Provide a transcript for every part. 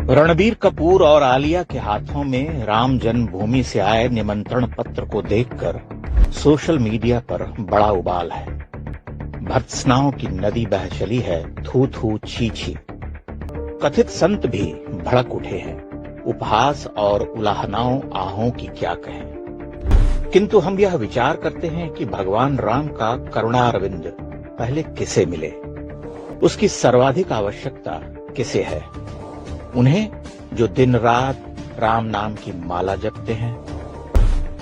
रणबीर कपूर और आलिया के हाथों में राम जन्मभूमि से आए निमंत्रण पत्र को देखकर सोशल मीडिया पर बड़ा उबाल है। भर्त्सनाओं की नदी बह चली है, थू थू छी छी। कथित संत भी भड़क उठे हैं। उपहास और उलाहनाओं आहों की क्या कहें। किंतु हम यह विचार करते हैं कि भगवान राम का करुणारविंद पहले किसे मिले, उसकी सर्वाधिक आवश्यकता किसे है। उन्हें जो दिन रात राम नाम की माला जपते हैं।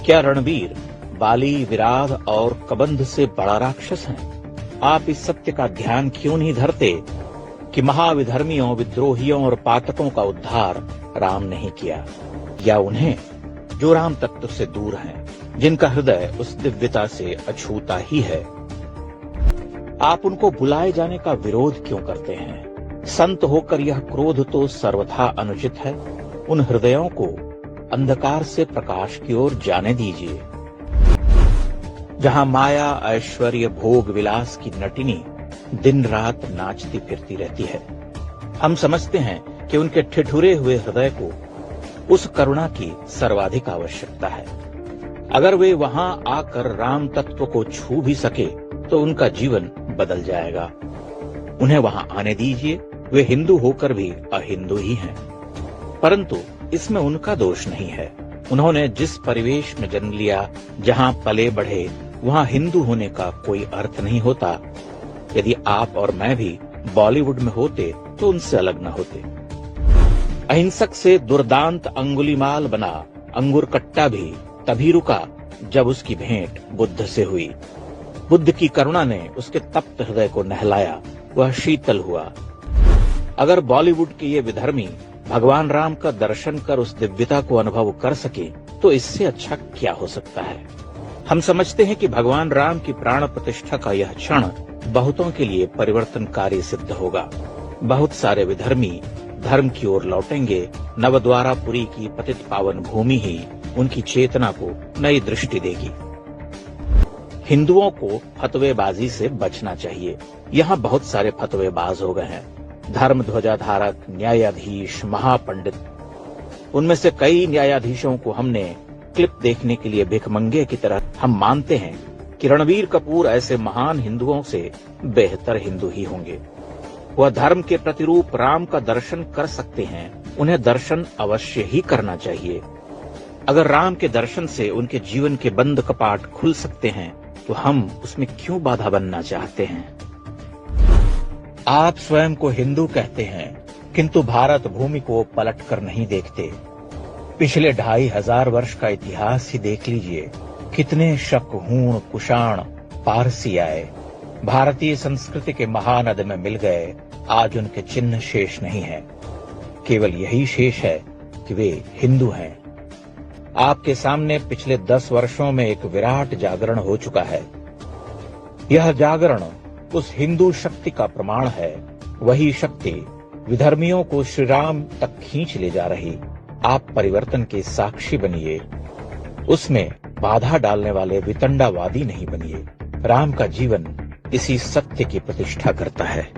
क्या रणबीर बाली, विराध और कबंध से बड़ा राक्षस हैं? आप इस सत्य का ध्यान क्यों नहीं धरते कि महाविधर्मियों, विद्रोहियों और पातकों का उद्धार राम नहीं किया, या उन्हें जो राम तत्व से दूर हैं, जिनका हृदय उस दिव्यता से अछूता ही है। आप उनको बुलाए जाने का विरोध क्यों करते हैं? संत होकर यह क्रोध तो सर्वथा अनुचित है। उन हृदयों को अंधकार से प्रकाश की ओर जाने दीजिए। जहां माया, ऐश्वर्य, भोग विलास की नटिनी दिन रात नाचती फिरती रहती है, हम समझते हैं कि उनके ठिठुरे हुए हृदय को उस करुणा की सर्वाधिक आवश्यकता है। अगर वे वहां आकर राम तत्व को छू भी सके तो उनका जीवन बदल जाएगा। उन्हें वहां आने दीजिए। वे हिंदू होकर भी अहिंदू ही हैं, परंतु इसमें उनका दोष नहीं है। उन्होंने जिस परिवेश में जन्म लिया, जहां पले बढ़े, वहां हिंदू होने का कोई अर्थ नहीं होता। यदि आप और मैं भी बॉलीवुड में होते तो उनसे अलग न होते। अहिंसक से दुर्दांत अंगुलीमाल बना अंगूर कट्टा भी तभी रुका जब उसकी भेंट बुद्ध से हुई। बुद्ध की करुणा ने उसके तप्त हृदय को नहलाया, वह शीतल हुआ। अगर बॉलीवुड के ये विधर्मी भगवान राम का दर्शन कर उस दिव्यता को अनुभव कर सके तो इससे अच्छा क्या हो सकता है। हम समझते हैं कि भगवान राम की प्राण प्रतिष्ठा का यह क्षण बहुतों के लिए परिवर्तनकारी सिद्ध होगा। बहुत सारे विधर्मी धर्म की ओर लौटेंगे। नवद्वारापुरी की पतित पावन भूमि ही उनकी चेतना को नई दृष्टि देगी। हिंदुओं को फतवेबाजी से बचना चाहिए। यहाँ बहुत सारे फतवेबाज हो गए हैं। धर्म ध्वजाधारक, न्यायाधीश, महापंडित, उनमें से कई न्यायाधीशों को हमने क्लिप देखने के लिए भिखमंगे की तरह हम मानते हैं कि रणबीर कपूर ऐसे महान हिंदुओं से बेहतर हिंदू ही होंगे। वह धर्म के प्रतिरूप राम का दर्शन कर सकते हैं। उन्हें दर्शन अवश्य ही करना चाहिए। अगर राम के दर्शन से उनके जीवन के बंद कपाट खुल सकते हैं तो हम उसमें क्यों बाधा बनना चाहते हैं। आप स्वयं को हिंदू कहते हैं, किंतु भारत भूमि को पलट कर नहीं देखते। पिछले 2500 वर्ष का इतिहास ही देख लीजिए। कितने शक, हूण, कुषाण, पारसी आए, भारतीय संस्कृति के महानद में मिल गए। आज उनके चिन्ह शेष नहीं है। केवल यही शेष है कि वे हिंदू हैं। आपके सामने पिछले 10 वर्षों में एक विराट जागरण हो चुका है। यह जागरण उस हिंदू शक्ति का प्रमाण है। वही शक्ति विधर्मियों को श्री राम तक खींच ले जा रही। आप परिवर्तन के साक्षी बनिए, उसमें बाधा डालने वाले वितंडावादी नहीं बनिए। राम का जीवन इसी सत्य की प्रतिष्ठा करता है।